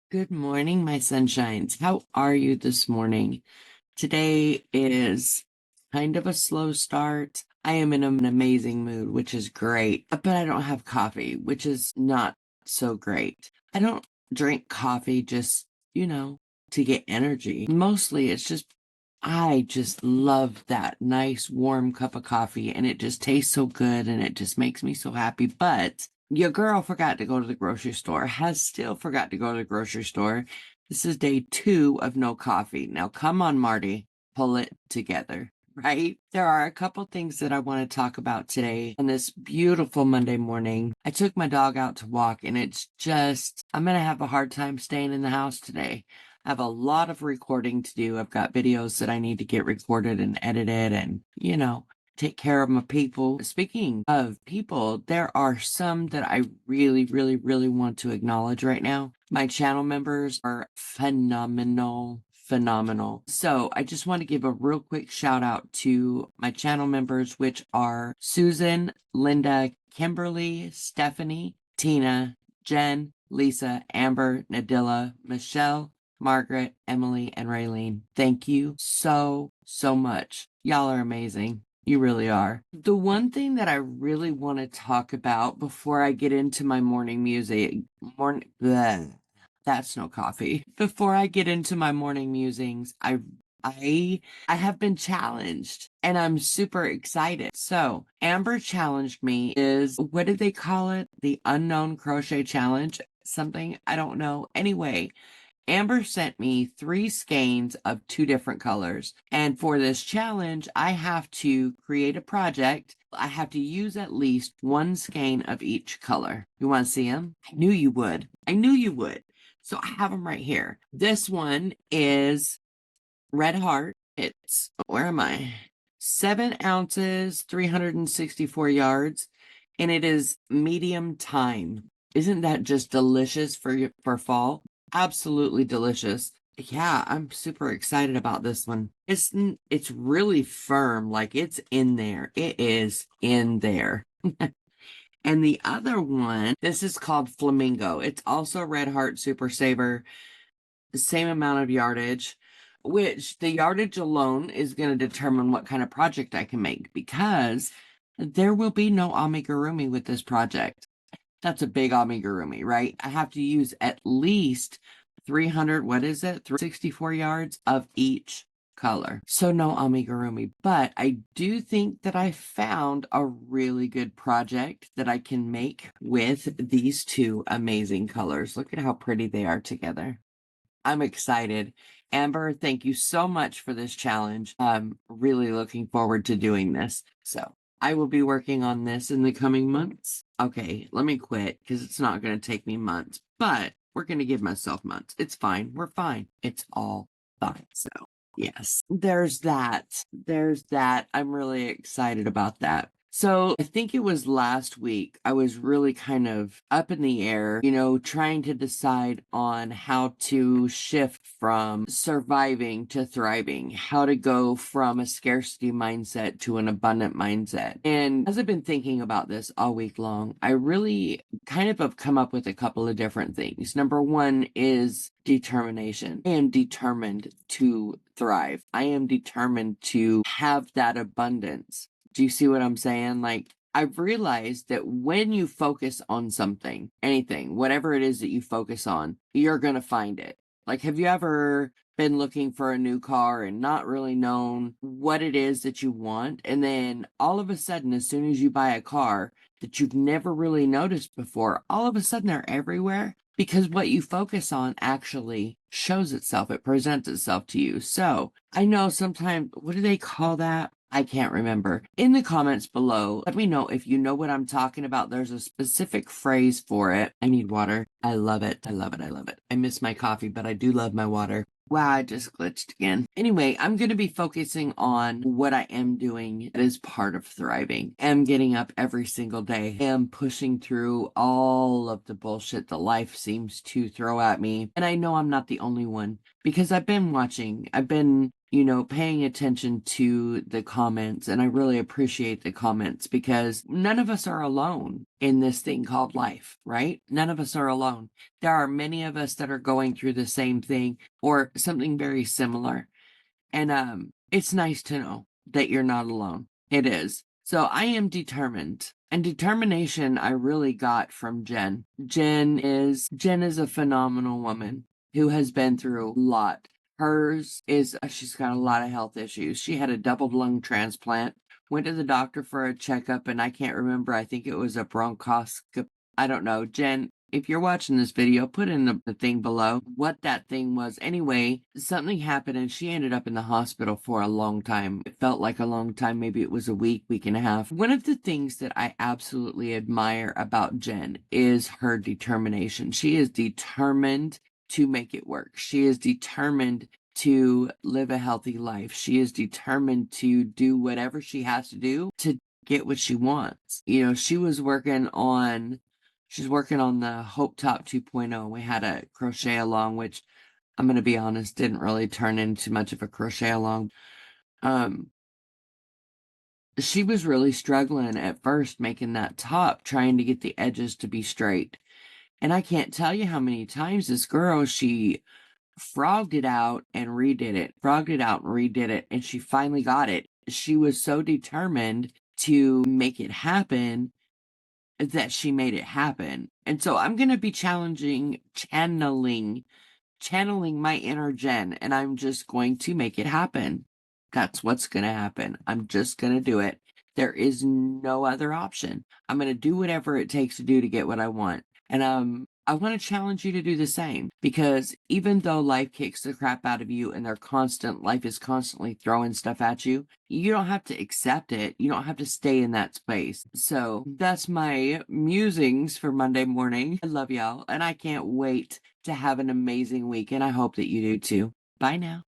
Good morning, my sunshines. How are you this morning? Today is kind of a slow start. I am in an amazing mood, which is great, but I don't have coffee, which is not so great. I don't drink coffee just, to get energy. Mostly it's just, I just love that nice warm cup of coffee and it just tastes so good and it just makes me so happy. But your girl forgot to go to the grocery store, has still forgot to go to the grocery store. This is day 2 of no coffee. Now, come on, Marty, pull it together, right? There are a couple things that I want to talk about today on this beautiful Monday morning. I took my dog out to walk, and I'm going to have a hard time staying in the house today. I have a lot of recording to do. I've got videos that I need to get recorded and edited and, take care of my people. Speaking of people, there are some that I really, really, really want to acknowledge right now. My channel members are phenomenal. Phenomenal. So I just want to give a real quick shout out to my channel members, which are Susan, Linda, Kimberly, Stephanie, Tina, Jen, Lisa, Amber, Nadilla, Michelle, Margaret, Emily, and Raylene. Thank you so, so much. Y'all are amazing. You really are. The one thing that I really want to talk about before I get into my morning music, that's no coffee. Before I get into my morning musings, I have been challenged and I'm super excited. So Amber challenged me is, what did they call it? The unknown crochet challenge? Something, I don't know. Anyway, Amber sent me 3 skeins of 2 different colors. And for this challenge, I have to create a project. I have to use at least 1 skein of each color. You want to see them? I knew you would. I knew you would. So I have them right here. This one is Red Heart. It's, where am I? 7 ounces, 364 yards. And it is medium thyme. Isn't that just delicious for fall? Absolutely delicious. Yeah, I'm super excited about this one. It's really firm, like it's in there. It is in there. And the other one, this is called Flamingo. It's also Red Heart Super Saver, the same amount of yardage, which the yardage alone is going to determine what kind of project I can make, because there will be no amigurumi with this project. That's a big amigurumi, right? I have to use at least 300, what is it? 364 yards of each color. So no amigurumi, but I do think that I found a really good project that I can make with these 2 amazing colors. Look at how pretty they are together. I'm excited. Amber, thank you so much for this challenge. I'm really looking forward to doing this. So I will be working on this in the coming months. Okay, let me quit because it's not going to take me months, but we're going to give myself months. It's fine. We're fine. It's all fine. So yes, there's that. There's that. I'm really excited about that. So I think it was last week, I was really kind of up in the air, trying to decide on how to shift from surviving to thriving, how to go from a scarcity mindset to an abundant mindset. And as I've been thinking about this all week long, I really kind of have come up with a couple of different things. Number one is determination. I am determined to thrive. I am determined to have that abundance. Do you see what I'm saying? Like, I've realized that when you focus on something, anything, whatever it is that you focus on, you're going to find it. Like, have you ever been looking for a new car and not really known what it is that you want? And then all of a sudden, as soon as you buy a car that you've never really noticed before, all of a sudden they're everywhere, because what you focus on actually shows itself. It presents itself to you. So I know sometimes, what do they call that? I can't remember. In the comments below, let me know if you know what I'm talking about. There's a specific phrase for it. I need water. I love it. I love it. I love it. I miss my coffee, but I do love my water. Wow, I just glitched again. Anyway, I'm going to be focusing on what I am doing that is part of thriving. I'm getting up every single day. I am pushing through all of the bullshit that life seems to throw at me. And I know I'm not the only one, because I've been paying attention to the comments. And I really appreciate the comments because none of us are alone in this thing called life, right? None of us are alone. There are many of us that are going through the same thing or something very similar. And it's nice to know that you're not alone. It is. So I am determined. And determination I really got from Jen. Jen is a phenomenal woman who has been through a lot. Hers is she's got a lot of health issues. She had a double lung transplant, went to the doctor for a checkup, and I can't remember. I think it was a bronchoscopy. I don't know. Jen, if you're watching this video, put in the thing below what that thing was. Anyway, something happened and she ended up in the hospital for a long time. It felt like a long time. Maybe it was a week and a half. One of the things that I absolutely admire about Jen is her determination. She is determined to make it work. She is determined to live a healthy life. She is determined to do whatever she has to do to get what she wants. She's working on the Hope Top 2.0. We had a crochet along, which I'm going to be honest, didn't really turn into much of a crochet along. She was really struggling at first making that top, trying to get the edges to be straight. And I can't tell you how many times this girl, she frogged it out and redid it, frogged it out and redid it, and she finally got it. She was so determined to make it happen that she made it happen. And so I'm going to be channeling my inner Jen, and I'm just going to make it happen. That's what's going to happen. I'm just going to do it. There is no other option. I'm going to do whatever it takes to do to get what I want. And I want to challenge you to do the same, because even though life kicks the crap out of you and life is constantly throwing stuff at you, you don't have to accept it. You don't have to stay in that space. So that's my musings for Monday morning. I love y'all, and I can't wait to have an amazing week, and I hope that you do too. Bye now.